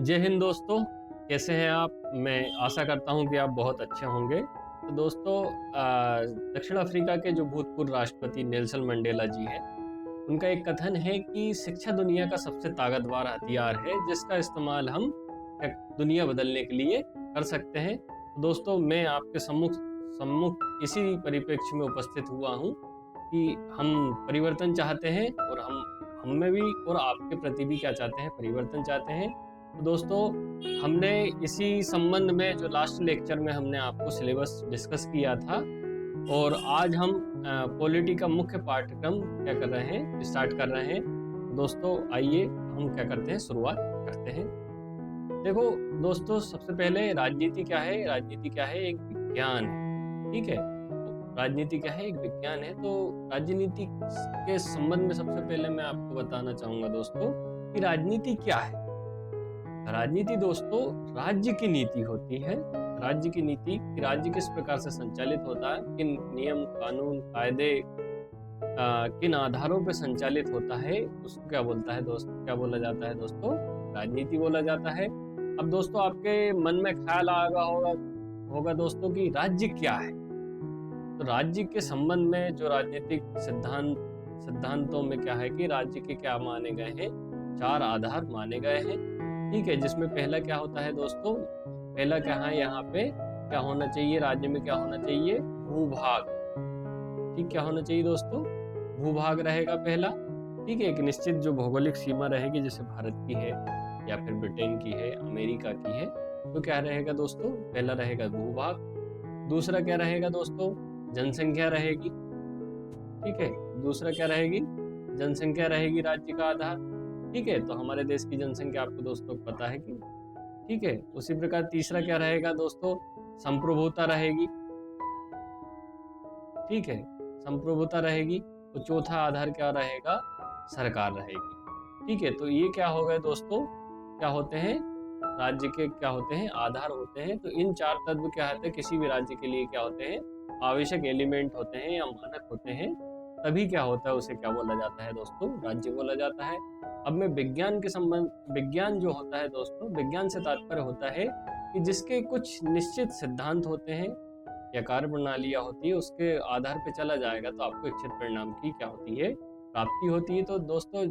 जय हिंद दोस्तों, कैसे हैं आप? मैं आशा करता हूं कि आप बहुत अच्छे होंगे। तो दोस्तों, दक्षिण अफ्रीका के जो भूतपूर्व राष्ट्रपति नेल्सन मंडेला जी हैं, उनका एक कथन है कि शिक्षा दुनिया का सबसे ताकतवर हथियार है जिसका इस्तेमाल हम दुनिया बदलने के लिए कर सकते हैं। तो दोस्तों, मैं आपके सम्मुख सम्मुख इसी परिप्रेक्ष्य में उपस्थित हुआ हूँ कि हम परिवर्तन चाहते हैं और हम में भी और आपके प्रति भी क्या चाहते हैं, परिवर्तन चाहते हैं। तो दोस्तों, हमने इसी संबंध में जो लास्ट लेक्चर में हमने आपको सिलेबस डिस्कस किया था और आज हम पॉलिटी का मुख्य पाठ्यक्रम क्या कर रहे हैं, स्टार्ट कर रहे हैं। दोस्तों आइए हम क्या करते हैं, शुरुआत करते हैं। देखो दोस्तों, सबसे पहले राजनीति क्या है? राजनीति क्या है? एक विज्ञान है, ठीक है। तो राजनीति क्या है? एक विज्ञान है। तो राजनीति के संबंध में सबसे पहले मैं आपको बताना चाहूंगा दोस्तों कि राजनीति क्या है। राजनीति दोस्तों राज्य की नीति होती है। राज्य की नीति, राज्य किस प्रकार से संचालित होता है, किन नियम कानून कायदे किन आधारों पर संचालित होता है, उसको क्या बोलता है दोस्तों, क्या बोला जाता है दोस्तों? राजनीति बोला जाता है। अब दोस्तों आपके मन में ख्याल आएगा होगा दोस्तों कि राज्य क्या है। तो राज्य के संबंध में जो राजनीतिक सिद्धांतों में क्या है कि राज्य के क्या माने गए हैं, 4 आधार माने गए हैं, ठीक है। जिसमें पहला क्या होता है दोस्तों, पहला क्या है यहाँ पे, क्या होना चाहिए राज्य में, क्या होना चाहिए? भूभाग, ठीक। क्या होना चाहिए दोस्तों? भूभाग रहेगा पहला, ठीक है। एक निश्चित जो भौगोलिक सीमा रहेगी, जैसे भारत की है या फिर ब्रिटेन की है, अमेरिका की है, तो क्या रहेगा दोस्तों? पहला रहेगा भूभाग। दूसरा क्या रहेगा दोस्तों? जनसंख्या रहेगी, ठीक है। दूसरा क्या रहेगी? जनसंख्या रहेगी राज्य का आधार, ठीक है। तो हमारे देश की जनसंख्या आपको दोस्तों पता है कि, ठीक है। उसी प्रकार तीसरा क्या रहेगा दोस्तों? संप्रभुता रहेगी, ठीक है। संप्रभुता रहेगी। तो चौथा आधार क्या रहेगा? सरकार रहेगी, ठीक है। तो ये क्या हो गए दोस्तों, क्या होते हैं? राज्य के क्या होते हैं? आधार होते हैं। तो इन 4 तत्व क्या होते हैं किसी भी राज्य के लिए, क्या होते हैं? आवश्यक एलिमेंट होते हैं या मानक होते हैं। तभी क्या होता है, उसे क्या बोला जाता है दोस्तों? राज्य बोला जाता है। अब मैं विज्ञान के संबंध, विज्ञान जो होता है दोस्तों, विज्ञान से तात्पर्य होता है कि जिसके कुछ निश्चित सिद्धांत होते हैं या कार्य प्रणालियां होती है, उसके आधार पे चला जाएगा तो आपको इच्छित परिणाम की क्या होती है? प्राप्ति होती है। तो दोस्तों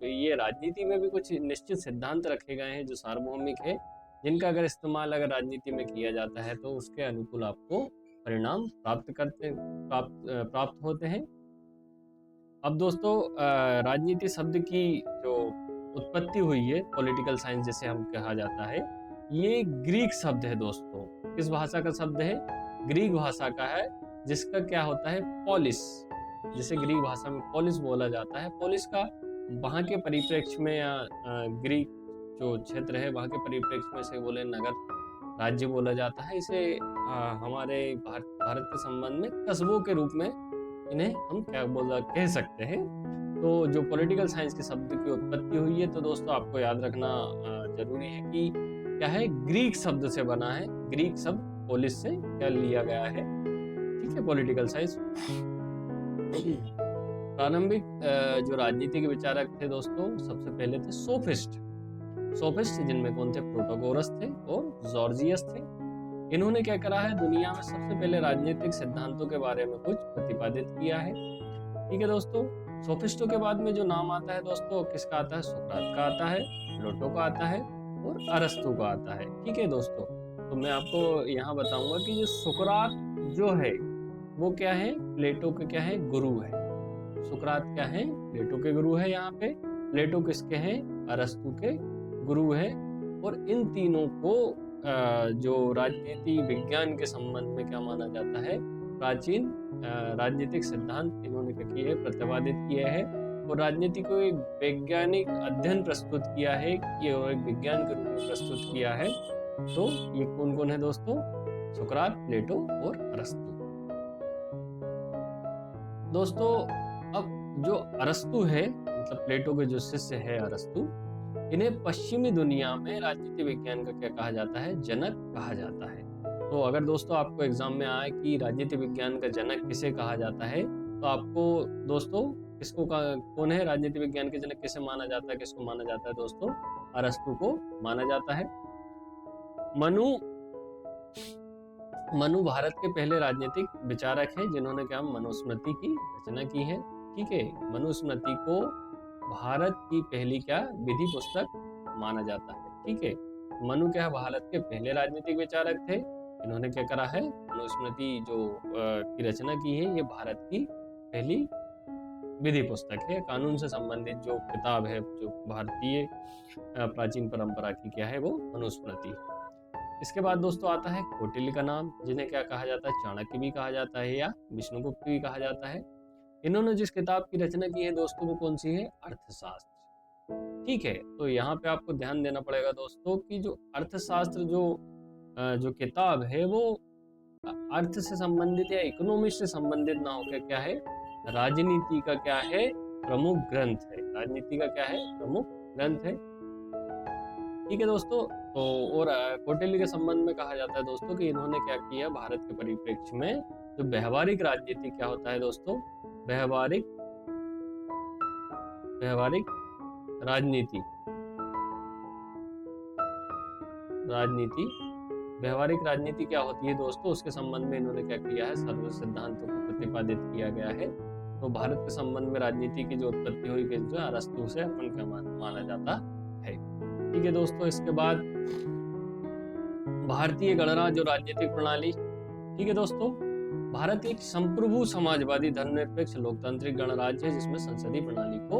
ये राजनीति में भी कुछ निश्चित सिद्धांत रखे गए हैं जो सार्वभौमिक है, जिनका अगर इस्तेमाल अगर राजनीति में किया जाता है तो उसके अनुकूल आपको परिणाम प्राप्त होते हैं। अब दोस्तों राजनीति शब्द की जो उत्पत्ति हुई है, पॉलिटिकल साइंस जिसे हम कहा जाता है, ये ग्रीक शब्द है दोस्तों। किस भाषा का शब्द है? ग्रीक भाषा का है, जिसका क्या होता है? पॉलिस, जिसे ग्रीक भाषा में पॉलिस बोला जाता है। पॉलिस का वहाँ के परिप्रेक्ष्य में या ग्रीक जो क्षेत्र है वहाँ के परिप्रेक्ष्य में से बोले नगर राज्य बोला जाता है। इसे हमारे भारत के संबंध में कस्बों के रूप में इन्हें हम क्या कह सकते हैं। तो जो पॉलिटिकल साइंस के शब्द की उत्पत्ति हुई है, तो दोस्तों आपको याद रखना जरूरी है कि क्या है, ग्रीक शब्द से बना है। ग्रीक शब्द पोलिस से क्या लिया गया है, ठीक है, पॉलिटिकल साइंस। प्रारंभिक जो राजनीति के विचारक थे दोस्तों, सबसे पहले थे सोफिस्ट, जिनमें कौन थे? प्रोटोगोरस थे और जॉर्जियस थे। इन्होंने क्या करा है, दुनिया में सबसे पहले राजनीतिक सिद्धांतों के बारे में कुछ प्रतिपादित किया है, ठीक है दोस्तों। सोफिस्टों के बाद में जो नाम आता है दोस्तों, किसका आता है? सुकरात का आता है, प्लेटो का आता है और अरस्तु का आता है, ठीक है दोस्तों। तो मैं आपको यहाँ बताऊंगा कि जो सुकरात जो है वो क्या है? प्लेटो के क्या है? गुरु है। सुकरात क्या है? प्लेटो के गुरु है। यहाँ पे प्लेटो किसके हैं? अरस्तु के गुरु है। और इन तीनों को जो राजनीति विज्ञान के संबंध में क्या माना जाता है? प्राचीन राजनीतिक सिद्धांत इन्होंने क्या किए? प्रतिपादित किए हैं और राजनीति को एक वैज्ञानिक अध्ययन प्रस्तुत किया है, ये एक विज्ञान के रूप में प्रस्तुत किया है। तो ये कौन कौन है दोस्तों? सुकरात, प्लेटो और अरस्तु। दोस्तों अब जो अरस्तु है, मतलब प्लेटो के जो शिष्य है अरस्तु, इन्हें पश्चिमी दुनिया में राजनीति विज्ञान का क्या कहा जाता है? जनक कहा जाता है। तो अगर दोस्तों आपको एग्जाम में आए कि राजनीति विज्ञान का जनक किसे कहा जाता है, तो आपको दोस्तों कौन है राजनीति विज्ञान के जनक किसे माना जाता है, किसको माना जाता है दोस्तों? अरस्तु को माना जाता है। मनु मनु भारत के पहले राजनीतिक विचारक हैं जिन्होंने क्या मनुस्मृति की रचना की है। ठीक है, मनुस्मृति को भारत की पहली क्या विधि पुस्तक माना जाता है। ठीक है, मनु क्या भारत के पहले राजनीतिक विचारक थे। इन्होंने क्या करा है, मनुस्मृति जो की रचना की है, ये भारत की पहली विधि पुस्तक है। कानून से संबंधित जो किताब है, जो भारतीय प्राचीन परंपरा की क्या है, वो मनुस्मृति। इसके बाद दोस्तों आता है कौटिल्य का नाम, जिन्हें क्या कहा जाता है, चाणक्य भी कहा जाता है या विष्णुगुप्त भी कहा जाता है। इन्होंने जिस किताब की रचना की है दोस्तों, वो कौन सी है, अर्थशास्त्र। ठीक है, तो यहाँ पे आपको ध्यान देना पड़ेगा दोस्तों कि जो अर्थशास्त्र जो किताब है, वो अर्थ से संबंधित या इकोनॉमिक्स से संबंधित ना होकर क्या है, राजनीति का क्या है, प्रमुख ग्रंथ है। राजनीति का क्या है, प्रमुख ग्रंथ है। ठीक है दोस्तों, तो और कौटिल्य के संबंध में कहा जाता है दोस्तों कि इन्होंने क्या किया, भारत के परिप्रेक्ष्य में जो व्यवहारिक राजनीति क्या होता है दोस्तों, व्यवहारिक व्यवहारिक राजनीति क्या होती है दोस्तों, उसके संबंध में इन्होंने क्या किया है, सर्व सिद्धांतों को प्रतिपादित किया गया है। तो भारत के संबंध में राजनीति की जो उत्पत्ति हुई जो अरस्तु से अपन क्या माना जाता है। ठीक है दोस्तों, इसके बाद भारतीय गणराज्य और राजनीतिक प्रणाली। ठीक है दोस्तों, भारत एक संप्रभु समाजवादी धर्मनिरपेक्ष लोकतांत्रिक गणराज्य है जिसमें संसदीय प्रणाली को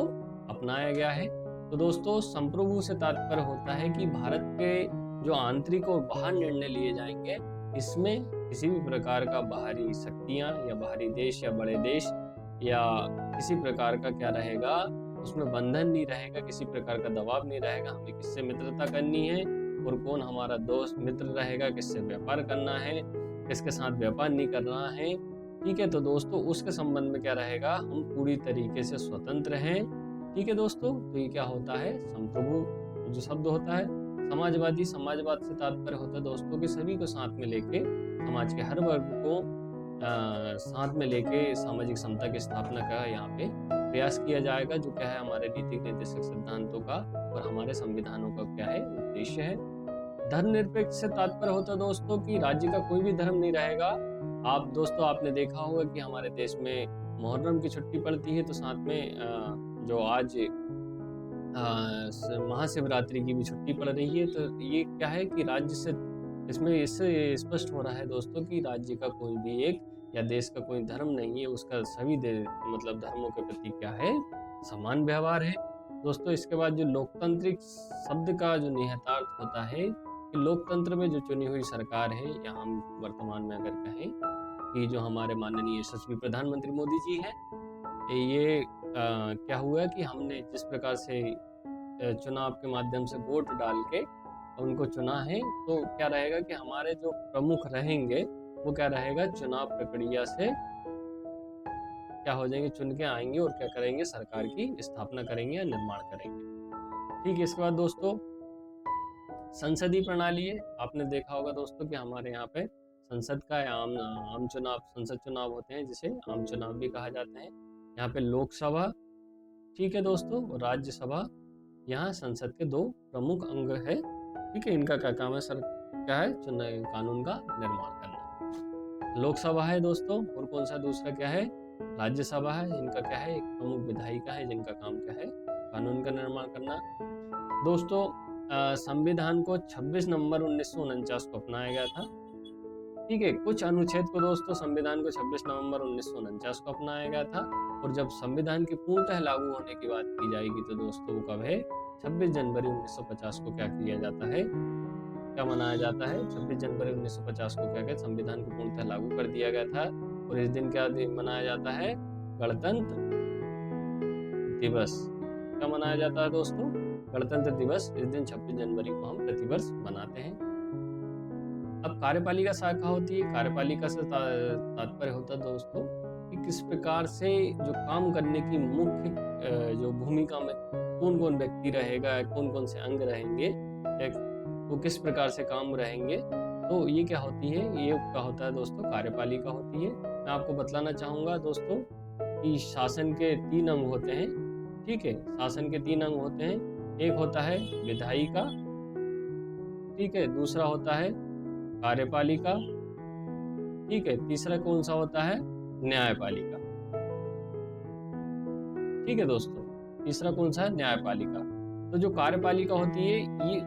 अपनाया गया है। तो दोस्तों, संप्रभु से तात्पर्य होता है कि भारत के जो आंतरिक और बाहर निर्णय लिए जाएंगे, इसमें किसी भी प्रकार का बाहरी शक्तियां या बाहरी देश या बड़े देश या किसी प्रकार का क्या रहेगा, उसमें बंधन नहीं रहेगा, किसी प्रकार का दबाव नहीं रहेगा। हमें किससे मित्रता करनी है और कौन हमारा दोस्त मित्र रहेगा, किससे व्यापार करना है, किसके साथ व्यापार नहीं करना है। ठीक है, तो दोस्तों उसके संबंध में क्या रहेगा, हम पूरी तरीके से स्वतंत्र हैं। ठीक है दोस्तों, तो ये क्या होता है, संप्रभु जो शब्द होता है। समाजवाद से तात्पर्य होता है दोस्तों कि सभी को साथ में लेके, समाज के हर वर्ग को साथ में लेके सामाजिक समता की स्थापना का यहाँ पे प्रयास किया जाएगा, जो क्या है हमारे नीतिक निर्देशक सिद्धांतों का और हमारे संविधानों का क्या है उद्देश्य है। धर्मनिरपेक्ष से तात्पर्य होता है दोस्तों कि राज्य का कोई भी धर्म नहीं रहेगा। आप दोस्तों आपने देखा होगा कि हमारे देश में मुहर्रम की छुट्टी पड़ती है, तो साथ में जो आज महाशिवरात्रि की भी छुट्टी पड़ रही है। तो ये क्या है कि राज्य से इससे स्पष्ट हो रहा है दोस्तों कि राज्य का कोई भी एक या देश का कोई धर्म नहीं है, उसका सभी मतलब धर्मों के प्रति क्या है, समान व्यवहार है दोस्तों। इसके बाद जो लोकतांत्रिक शब्द का जो निहितार्थ होता है कि लोकतंत्र में जो चुनी हुई सरकार है, या हम वर्तमान में अगर कहें कि जो हमारे माननीय यशस्वी प्रधानमंत्री मोदी जी हैं, ये क्या हुआ कि हमने जिस प्रकार से चुनाव के माध्यम से वोट डाल के उनको चुना है, तो क्या रहेगा कि हमारे जो प्रमुख रहेंगे वो क्या रहेगा, चुनाव प्रक्रिया से क्या हो जाएंगे, चुन के आएंगे और क्या करेंगे, सरकार की स्थापना करेंगे या निर्माण करेंगे। ठीक है, इसके बाद दोस्तों संसदीय प्रणाली है। आपने देखा होगा दोस्तों कि हमारे यहाँ पे संसद का आम चुनाव, संसद चुनाव होते हैं जिसे आम चुनाव भी कहा जाता है। यहाँ पे लोकसभा, ठीक है दोस्तों, राज्यसभा, यहाँ संसद के दो प्रमुख अंग है। ठीक है, इनका क्या काम है, सर क्या है, कानून का निर्माण करना। लोकसभा है दोस्तों, और कौन सा दूसरा क्या है, राज्यसभा है। इनका क्या है, एक प्रमुख विधायिका है जिनका काम क्या है, कानून का निर्माण करना। दोस्तों संविधान को 26 नवंबर 1949 को अपनाया गया था। ठीक है, कुछ अनुच्छेद को दोस्तों संविधान को 26 नवंबर 1949 को अपनाया गया था, और जब संविधान की पूर्णतः लागू होने की बात की जाएगी तो दोस्तों वो कब है, 26 जनवरी 1950 को क्या किया जाता है, क्या मनाया जाता है, 26 जनवरी 1950 को क्या कहते, संविधान को पूर्णतः लागू कर दिया गया था। और इस दिन क्या मनाया जाता है, गणतंत्र दिवस। क्या मनाया जाता है दोस्तों, गणतंत्र दिवस। इस दिन 26 जनवरी को हम प्रतिवर्ष मनाते हैं। अब कार्यपालिका शाखा होती है। कार्यपालिका से तात्पर्य होता है दोस्तों कि किस प्रकार से जो काम करने की मुख्य जो भूमिका में कौन कौन व्यक्ति रहेगा, कौन कौन से अंग रहेंगे, वो किस प्रकार से काम रहेंगे, तो ये क्या होती है, ये क्या होता है दोस्तों, कार्यपालिका होती है। मैं आपको बतलाना चाहूँगा दोस्तों कि शासन के 3 अंग होते हैं। ठीक है, शासन के 3 अंग होते हैं। एक होता है विधायिका, ठीक है, दूसरा होता है कार्यपालिका, ठीक है, तीसरा कौन सा होता है, न्यायपालिका। ठीक है दोस्तों, तीसरा कौन सा है, न्यायपालिका। तो जो कार्यपालिका होती है ये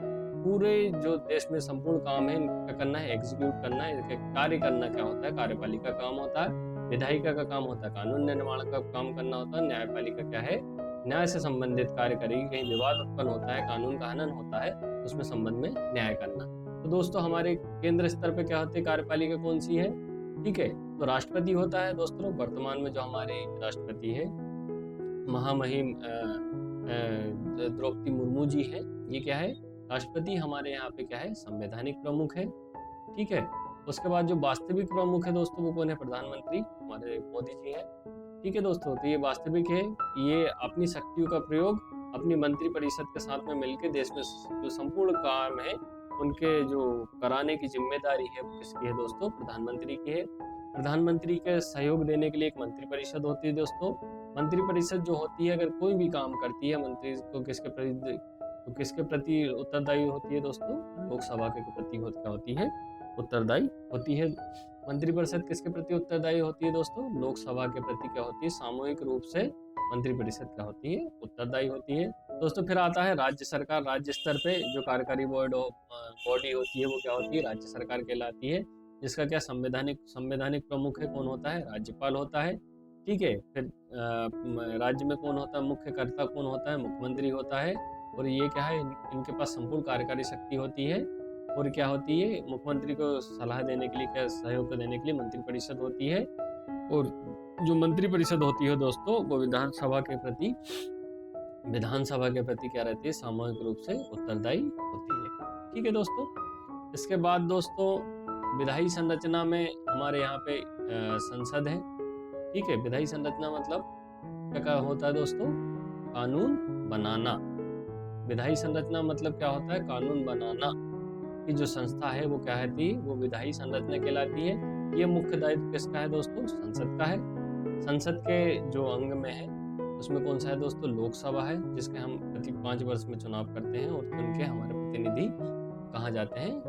पूरे जो देश में संपूर्ण काम है इनका करना है, एग्जीक्यूट करना है, इनके कार्य करना क्या होता है, कार्यपालिका का काम होता है। विधायिका का काम होता है कानून निर्माण का काम करना होता है। न्यायपालिका क्या है, न्याय से संबंधित कार्य करेगी। कहीं विवाद उत्पन्न होता है, कानून का हनन होता है, उसमें संबंध में न्याय करना। तो दोस्तों हमारे केंद्र स्तर पे क्या होती है, कार्यपालिका कौन सी है, ठीक है, तो राष्ट्रपति होता है दोस्तों। वर्तमान में जो हमारे राष्ट्रपति है महामहिम द्रौपदी मुर्मू जी है, ये क्या है, राष्ट्रपति। हमारे यहाँ पे क्या है, संवैधानिक प्रमुख है, ठीक है। उसके बाद जो वास्तविक प्रमुख है दोस्तों वो कौन है, प्रधानमंत्री हमारे मोदी जी हैं, ठीक है दोस्तों। तो ये वास्तविक है, ये अपनी शक्तियों का प्रयोग अपनी मंत्री परिषद के साथ में मिलकर देश में जो संपूर्ण काम है उनके जो कराने की जिम्मेदारी है वो किसकी है दोस्तों, प्रधानमंत्री की है। प्रधानमंत्री के सहयोग देने के लिए एक मंत्री परिषद होती है दोस्तों। मंत्री परिषद जो होती है अगर कोई भी काम करती है, मंत्री को किसके प्रति उत्तरदायी होती है दोस्तों, लोकसभा के प्रति क्या होती है, उत्तरदायी होती है। मंत्री परिषद किसके प्रति उत्तरदायी होती है दोस्तों, लोकसभा के प्रति क्या होती है, सामूहिक रूप से मंत्री परिषद क्या होती है, उत्तरदायी होती है दोस्तों। फिर आता है राज्य सरकार। राज्य स्तर पे जो कार्यकारी बॉडी होती है वो क्या होती है, राज्य सरकार कहलाती है, जिसका क्या संवैधानिक प्रमुख है, कौन होता है, राज्यपाल होता है, ठीक है। फिर राज्य में कौन होता है, मुख्य कर्ता कौन होता है, मुख्यमंत्री होता है। और ये क्या है, इनके पास संपूर्ण कार्यकारी शक्ति होती है। और क्या होती है, मुख्यमंत्री को सलाह देने के लिए, क्या सहयोग देने के लिए मंत्री परिषद होती है। और जो मंत्री परिषद होती है दोस्तों वो विधानसभा के प्रति क्या रहती है, सामूहिक रूप से उत्तरदायी होती है, ठीक है दोस्तों। इसके बाद दोस्तों विधायी संरचना में हमारे यहाँ पे संसद है, ठीक है। विधायी संरचना मतलब क्या होता है दोस्तों, कानून बनाना। विधायी संरचना मतलब क्या होता है, कानून बनाना की जो संस्था है वो क्या है, वो विधायी संरचना कहलाती है। ये मुख्य दायित्व किसका है दोस्तों, संसद का है। संसद के जो अंग में है उसमें कौन सा है दोस्तों, लोकसभा है, जिसके हम प्रति 5 वर्ष में चुनाव करते हैं और चुन के हमारे प्रतिनिधि कहाँ जाते हैं,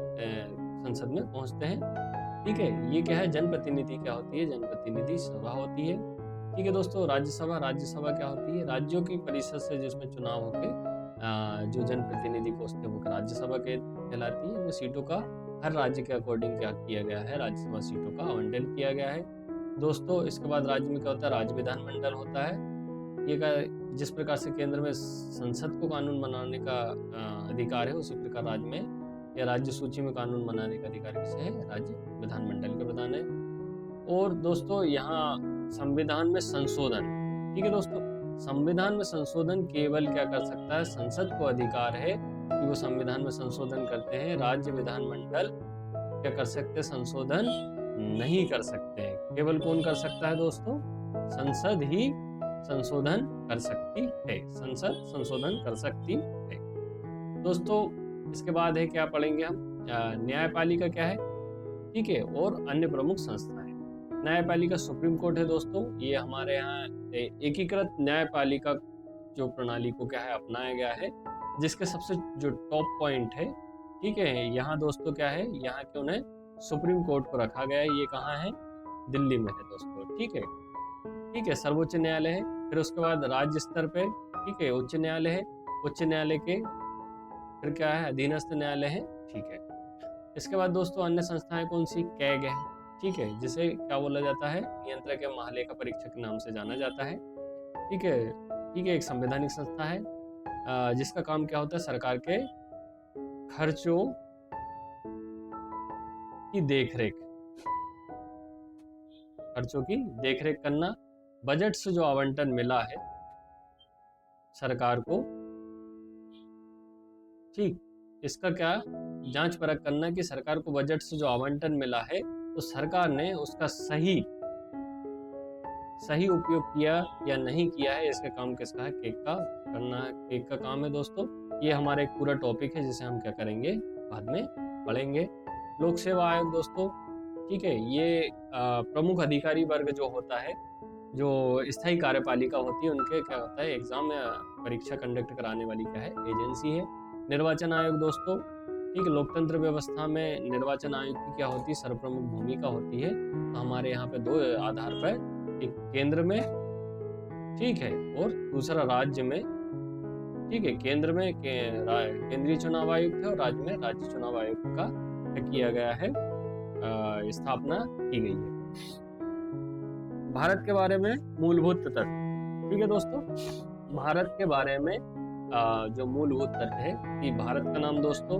संसद में पहुंचते हैं, ठीक है। ये क्या है, जनप्रतिनिधि क्या होती है, जनप्रतिनिधि सभा होती है, ठीक है दोस्तों। राज्यसभा क्या होती है, राज्यों की परिषद से जिसमें चुनाव होके जो जनप्रतिनिधि पहुंचते हैं वो राज्यसभा के कहलाती है। सीटों का हर राज्य के अकॉर्डिंग क्या किया गया है, राज्यसभा सीटों का आवंटन किया गया है दोस्तों। इसके बाद राज्य में क्या होता है, राज्य विधानमंडल होता है। ये जिस प्रकार से केंद्र में संसद को कानून बनाने का अधिकार है, उसी प्रकार राज्य में या राज्य सूची में कानून बनाने का अधिकार किसे है, राज्य विधानमंडल के प्रधान है। और दोस्तों यहाँ संविधान में संशोधन, ठीक है दोस्तों, संविधान में संशोधन केवल क्या कर सकता है, संसद को अधिकार है कि वो संविधान में संशोधन करते हैं। राज्य विधानमंडल क्या कर सकते हैं, संशोधन नहीं कर सकते हैं। केवल कौन कर सकता है दोस्तों, संसद ही संशोधन कर सकती है, संसद संशोधन कर सकती है दोस्तों। इसके बाद है क्या पढ़ेंगे हम, न्यायपालिका क्या है, ठीक है, और अन्य प्रमुख संस्थाएं। न्यायपालिका सुप्रीम कोर्ट है दोस्तों। ये हमारे यहाँ एकीकृत न्यायपालिका जो प्रणाली को क्या है अपनाया गया है, जिसके सबसे जो टॉप पॉइंट है, ठीक है, यहाँ दोस्तों क्या है, यहाँ क्यों है, सुप्रीम कोर्ट को रखा गया है। ये कहाँ है, दिल्ली में है दोस्तों, ठीक है, सर्वोच्च न्यायालय है। फिर उसके बाद राज्य स्तर पे, ठीक है, उच्च न्यायालय है। उच्च न्यायालय के फिर क्या है, अधीनस्थ न्यायालय है, ठीक है। इसके बाद दोस्तों अन्य संस्थाएं कौन सी, कैग है, ठीक है, जिसे क्या बोला जाता है, नियंत्रक या महालेखा परीक्षक के नाम से जाना जाता है, ठीक है, एक संवैधानिक संस्था है जिसका काम क्या होता है, सरकार के खर्चों की देखरेख करना, बजट से जो आवंटन मिला है सरकार को, ठीक, इसका क्या जांच परख करना कि सरकार को बजट से जो आवंटन मिला है तो सरकार ने उसका सही उपयोग किया या नहीं किया है। इसका काम किसका है, केग का करना है, केग का काम है दोस्तों। ये हमारा एक पूरा टॉपिक है जिसे हम क्या करेंगे, बाद में पढ़ेंगे। लोक सेवा आयोग दोस्तों, ठीक है, ये प्रमुख अधिकारी वर्ग जो होता है जो स्थायी कार्यपालिका होती है उनके क्या होता है एग्जाम या परीक्षा कंडक्ट कराने वाली क्या है एजेंसी है। निर्वाचन आयोग दोस्तों, ठीक है, लोकतंत्र व्यवस्था में निर्वाचन आयोग की क्या होती है सर्वप्रमुख भूमिका होती है। तो हमारे यहाँ पे दो आधार पर, एक केंद्र में, ठीक है, और दूसरा राज्य में, ठीक है। केंद्र में केंद्रीय चुनाव आयुक्त है और राज्य में राज्य चुनाव आयुक्त का किया गया है, स्थापना की गई है। भारत के बारे में मूलभूत तथ्य, ठीक है दोस्तों, भारत के बारे में जो मूलभूत तथ्य है कि भारत का नाम दोस्तों,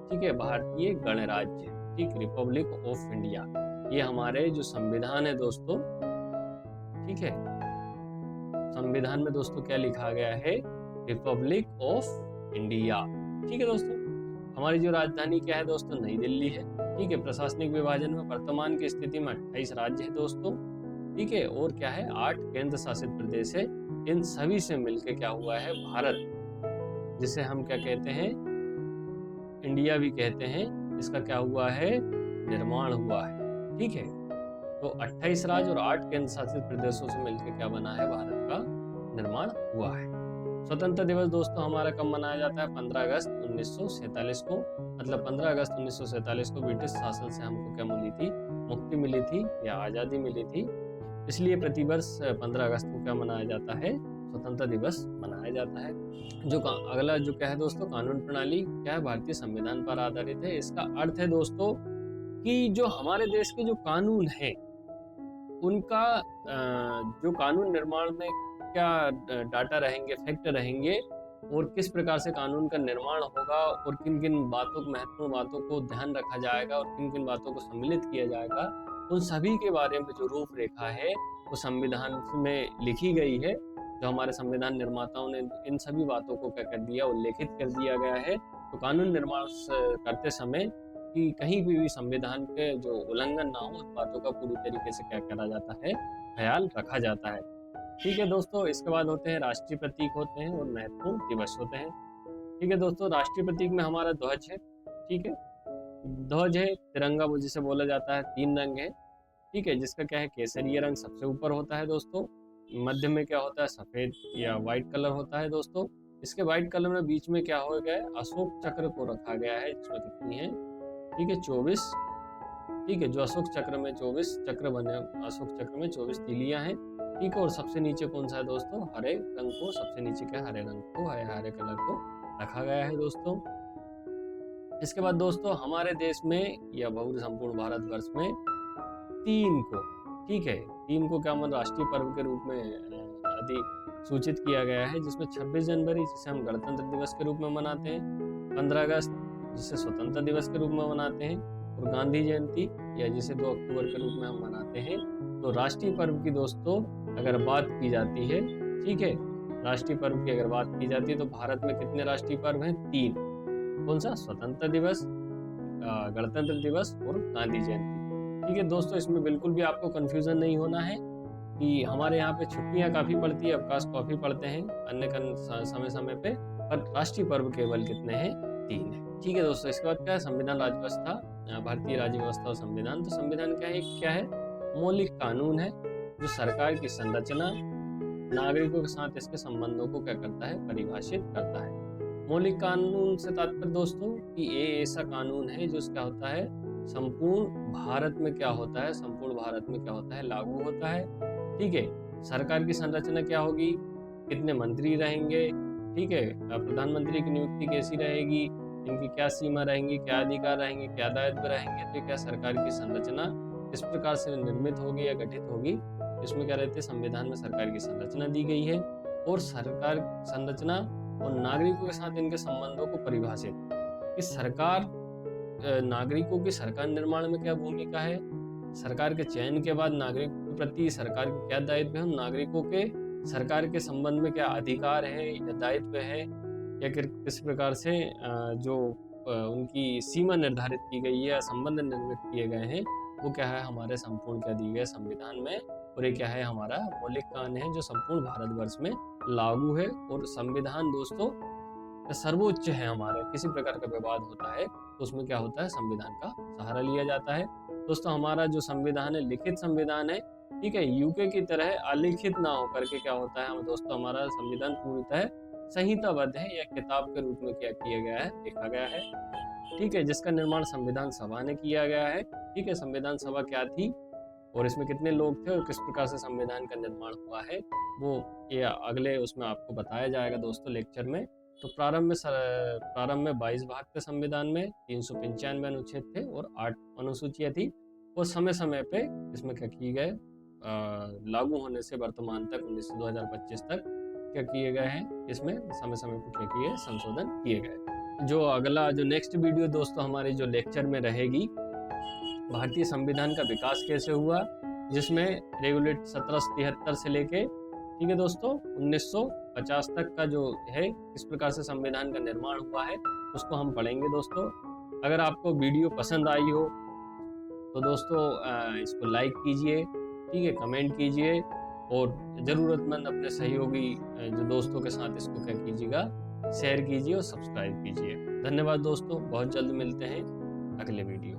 ठीक है, भारतीय गणराज्य, ठीक, रिपब्लिक ऑफ इंडिया। ये हमारे जो संविधान है दोस्तों, ठीक है, संविधान में दोस्तों क्या लिखा गया है, रिपब्लिक ऑफ इंडिया, ठीक है दोस्तों। हमारी जो राजधानी क्या है दोस्तों, नई दिल्ली है, ठीक है। प्रशासनिक विभाजन में वर्तमान की स्थिति में 28 राज्य है दोस्तों, ठीक है, और क्या है 8 केंद्र शासित प्रदेश है। इन सभी से मिलकर क्या हुआ है भारत, जिसे हम क्या कहते हैं, इंडिया भी कहते हैं, इसका क्या हुआ है, निर्माण हुआ है, ठीक है। तो 28 राज्य और 8 केंद्र शासित प्रदेशों से मिलकर क्या बना है, भारत का निर्माण हुआ है। स्वतंत्रता दिवस दोस्तों हमारा कब मनाया जाता है, 15 अगस्त 1947 को, मतलब 15 अगस्त 1947 को ब्रिटिश शासन से हमको क्या मिली थी, मुक्ति मिली थी या आज़ादी मिली थी। इसलिए प्रतिवर्ष 15 अगस्त को क्या मनाया जाता है, स्वतंत्रता दिवस मनाया जाता है। जो अगला जो क्या है दोस्तों, कानून प्रणाली क्या है, भारतीय संविधान पर आधारित है। इसका अर्थ है दोस्तों कि जो हमारे देश के जो कानून हैं उनका जो कानून निर्माण में क्या डाटा रहेंगे, फैक्ट रहेंगे, और किस प्रकार से कानून का निर्माण होगा, और किन किन बातों, महत्वपूर्ण बातों को ध्यान रखा जाएगा और किन किन बातों को सम्मिलित किया जाएगा, उन सभी के बारे में जो रूपरेखा है वो संविधान में लिखी गई है। जो हमारे संविधान निर्माताओं ने इन सभी बातों को क्या कर दिया, उल्लेखित कर दिया गया है। तो कानून निर्माण करते समय कि कहीं भी संविधान के जो उल्लंघन ना हो, उस बातों का पूरी तरीके से क्या करा जाता है, ख्याल रखा जाता है, ठीक है दोस्तों। इसके बाद होते हैं राष्ट्रीय प्रतीक होते हैं और महत्वपूर्ण दिवस होते हैं, ठीक है दोस्तों। राष्ट्रीय प्रतीक में हमारा ध्वज है, ठीक है, ध्वज है, तिरंगा वो जिसे बोला जाता है, 3 रंग है, ठीक है, जिसका क्या है केसरिया रंग सबसे ऊपर होता है दोस्तों, मध्य में क्या होता है सफेद या व्हाइट कलर होता है दोस्तों। इसके व्हाइट कलर में बीच में क्या हो गया, अशोक चक्र को रखा गया है, जिसमें कितनी है, ठीक है 24, ठीक है, जो अशोक चक्र में 24 चक्र बने, अशोक चक्र में 24 तीलियां हैं, ठीक है। और सबसे नीचे कौन सा है दोस्तों, हरे रंग को, सबसे नीचे क्या हरे रंग को, हरे कलर को रखा गया है दोस्तों। इसके बाद दोस्तों हमारे देश में या बहु संपूर्ण भारतवर्ष में 3 को, ठीक है, 3 को क्या मतलब राष्ट्रीय पर्व के रूप में अधिसूचित किया गया है, जिसमें 26 जनवरी जिसे हम गणतंत्र दिवस के रूप में मनाते हैं, 15 अगस्त जिसे स्वतंत्रता दिवस के रूप में मनाते हैं, और गांधी जयंती या जिसे 2 अक्टूबर के रूप में हम मनाते हैं। तो राष्ट्रीय पर्व की दोस्तों अगर बात की जाती है, ठीक है, राष्ट्रीय पर्व की अगर बात की जाती है तो भारत में कितने राष्ट्रीय पर्व हैं, 3। कौन सा, स्वतंत्रता दिवस, गणतंत्र दिवस और गांधी जयंती, ठीक है दोस्तों। इसमें बिल्कुल भी आपको कंफ्यूजन नहीं होना है कि हमारे यहाँ पे छुट्टियाँ काफ़ी पड़ती है, अवकाश काफ़ी पड़ते हैं अन्य समय समय पे, पर राष्ट्रीय पर्व केवल कितने हैं, 3 है, ठीक है दोस्तों। इसके बाद क्या है, संविधान राज्य व्यवस्था, भारतीय राज्य व्यवस्था और संविधान। तो संविधान क्या है, मौलिक कानून है जो सरकार की संरचना, नागरिकों के साथ इसके संबंधों को क्या करता है, परिभाषित करता है। मौलिक कानून से तात्पर्य दोस्तों कि ये ऐसा कानून है जो क्या होता है, संपूर्ण भारत में क्या होता है, संपूर्ण भारत में क्या होता है, लागू होता है, ठीक है। सरकार की संरचना क्या होगी, कितने मंत्री रहेंगे, ठीक है, प्रधानमंत्री की नियुक्ति कैसी रहेगी, इनकी क्या सीमा रहेंगी, क्या अधिकार रहेंगे, क्या दायित्व रहेंगे, तो क्या सरकार की संरचना किस प्रकार से निर्मित होगी या गठित होगी, इसमें क्या रहते हैं, संविधान में सरकार की संरचना दी गई है। और सरकार संरचना और नागरिकों के साथ इनके संबंधों को परिभाषित कि सरकार, नागरिकों की सरकार निर्माण में क्या भूमिका है, सरकार के चयन के बाद नागरिक के प्रति सरकार के क्या दायित्व है, नागरिकों के सरकार के संबंध में क्या अधिकार है या दायित्व है, या किस प्रकार से जो उनकी सीमा निर्धारित की गई है, संबंध निर्मित किए गए हैं, वो क्या है, हमारे संपूर्ण क्या दी गई संविधान में। और ये क्या है, हमारा मौलिक कानून है जो संपूर्ण भारतवर्ष में लागू है। और संविधान दोस्तों सर्वोच्च है, हमारे किसी प्रकार का विवाद होता है तो उसमें क्या होता है, संविधान का सहारा लिया जाता है। दोस्तों हमारा जो संविधान है लिखित संविधान है, ठीक है, यूके की तरह अलिखित ना होकर के क्या होता है दोस्तों, हमारा संविधान पूर्णतः संहिताबद्ध है या किताब के रूप में क्या किया गया है, लिखा गया है, ठीक है, जिसका निर्माण संविधान सभा ने किया गया है। ठीक है, संविधान सभा क्या थी और इसमें कितने लोग थे और किस प्रकार से संविधान का निर्माण हुआ है, वो ये अगले उसमें आपको बताया जाएगा दोस्तों लेक्चर में। तो प्रारंभ में 22 भाग थे संविधान में, 395 अनुच्छेद थे और 8 अनुसूचियां थी। वो समय समय पे इसमें क्या किए गए, लागू होने से वर्तमान तक 2025 तक क्या किए गए हैं, इसमें समय समय पे क्या किए, संशोधन किए गए। जो अगला जो नेक्स्ट वीडियो दोस्तों हमारी जो लेक्चर में रहेगी, भारतीय संविधान का विकास कैसे हुआ, जिसमें रेगुलेट 1773 से लेके, ठीक है दोस्तों, 1950 तक का जो है किस प्रकार से संविधान का निर्माण हुआ है उसको हम पढ़ेंगे दोस्तों। अगर आपको वीडियो पसंद आई हो तो दोस्तों इसको लाइक कीजिए, ठीक है, कमेंट कीजिए और ज़रूरतमंद अपने सहयोगी जो दोस्तों के साथ इसको क्या कीजिएगा, शेयर कीजिए और सब्सक्राइब कीजिए। धन्यवाद दोस्तों, बहुत जल्द मिलते हैं अगले वीडियो।